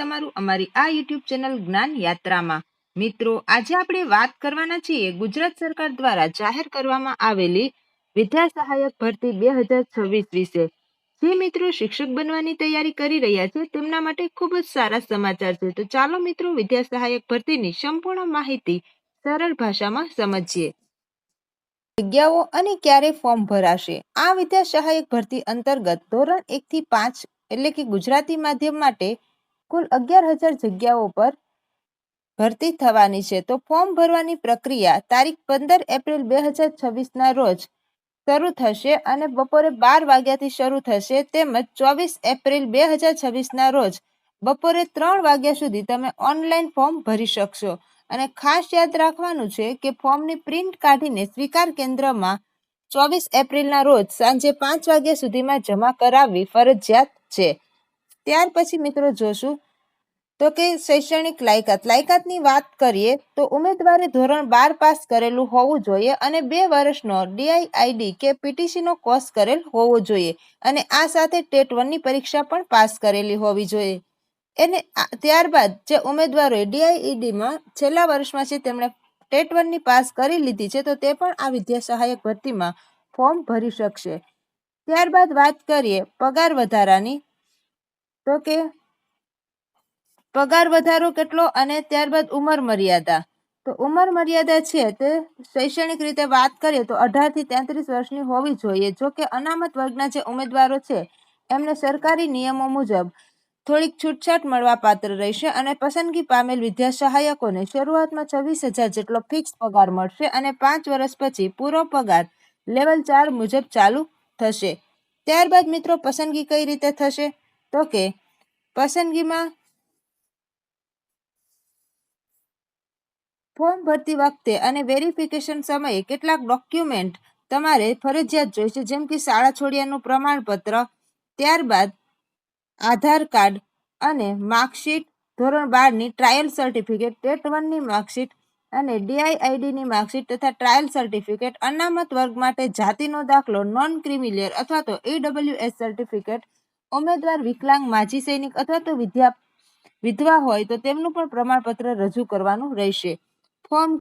તમારું અમારી આ યુટ્યુબ ચેનલ જ્ઞાન યાત્રામાં। મિત્રો, આજે આપણે વાત કરવાના છીએ ગુજરાત સરકાર દ્વારા જાહેર કરવામાં આવેલી વિદ્યા સહાયક ભરતી 2026 વિશે। જે મિત્રો શિક્ષક બનવાની તૈયારી કરી રહ્યા છે તેમના માટે ખૂબ જ સારા સમાચાર છે। તો ચાલો મિત્રો, વિદ્યા સહાયક ભરતીની સંપૂર્ણ માહિતી સરળ ભાષામાં સમજીએ। જગ્યાઓ અને ક્યારે ફોર્મ ભરાશે। આ વિદ્યા સહાયક ભરતી અંતર્ગત ધોરણ 1 થી 5 એટલે કે ગુજરાતી માધ્યમ માટે કુલ 11,000 જગ્યાઓ પર ભરતી થવાની છે। તો ફોર્મ ભરવાની પ્રક્રિયા તારીખ 15 એપ્રિલ 2026 ના રોજ શરૂ થશે અને બપોરે 12 વાગ્યાથી શરૂ થશે, તેમજ 24 એપ્રિલ 2026 ના રોજ બપોરે 3 વાગ્યા સુધી તમે ઓનલાઈન ફોર્મ ભરી શકશો। અને ખાસ યાદ રાખવાનું છે કે ફોર્મની પ્રિન્ટ કાઢીને સ્વીકાર કેન્દ્રમાં 24 એપ્રિલના રોજ સાંજે 5 વાગ્યા સુધીમાં જમા કરાવવી ફરજિયાત છે। ત્યાર પછી મિત્રો જોશું તો કે શૈક્ષણિક લાયકાતની વાત કરીએ તો ઉમેદવારે ધોરણ 12 પાસ કરેલું હોવું જોઈએ અને 2 વર્ષનો DIID કે PTC નો કોર્સ કરેલ હોવો જોઈએ અને આ સાથે ટેટ 1 ની પરીક્ષા પણ પાસ કરેલી હોવી જોઈએ। એને ત્યારબાદ જે ઉમેદવારોએ DIEDમાં છેલ્લા વર્ષમાં છે તેમણે ટેટ 1 ની પાસ કરી લીધી છે તો તે પણ આ વિદ્યા સહાયક ભરતીમાં ફોર્મ ભરી શકશે। ત્યારબાદ વાત કરીએ પગાર વધારાની, તો કે પગાર વધારો કેટલો અને ત્યારબાદ ઉંમર મર્યાદા। તો ઉંમર મર્યાદા છે તે શૈક્ષણિક રીતે વાત કરીએ તો 18 થી 33 વર્ષની હોવી જોઈએ। જો કે અનામત વર્ગના જે ઉમેદવારો છે એમને સરકારી નિયમો મુજબ થોડીક છૂટછાટ મળવા પાત્ર રહેશે અને પસંદગી પામેલ વિદ્યા સહાયકોને શરૂઆતમાં 26,000 જેટલો ફિક્સ પગાર મળશે અને 5 વર્ષ પછી પૂરો પગાર લેવલ 4 મુજબ ચાલુ થશે। ત્યારબાદ મિત્રો પસંદગી કઈ રીતે થશે તો કે પસંદગીમાં ફોર્મ ભરતી વખતે અને વેરિફિકેશન સમયે કેટલાક ડોક્યુમેન્ટ તમારે ફરજિયાત જોઈશે, જેમ કે શાળા છોડ્યાનું પ્રમાણપત્ર, ત્યારબાદ આધાર કાર્ડ અને માર્કશીટ, ધોરણ 12 ની ટ્રાયલ સર્ટિફિકેટ, ટેટ 1 ની માર્કશીટ અને DIID ની માર્કશીટ તથા ટ્રાયલ સર્ટિફિકેટ, અનામત વર્ગ માટે જાતિનો દાખલો, નોન ક્રિમિલિયર અથવા તો EWS સર્ટિફિકેટ, ઉમેદવાર વિકલાંગ, માજી સૈનિક અથવા તો વિધવા હોય તો તેમનું પણ પ્રમાણપત્ર રજૂ કરવાનું રહેશે। ફોર્મ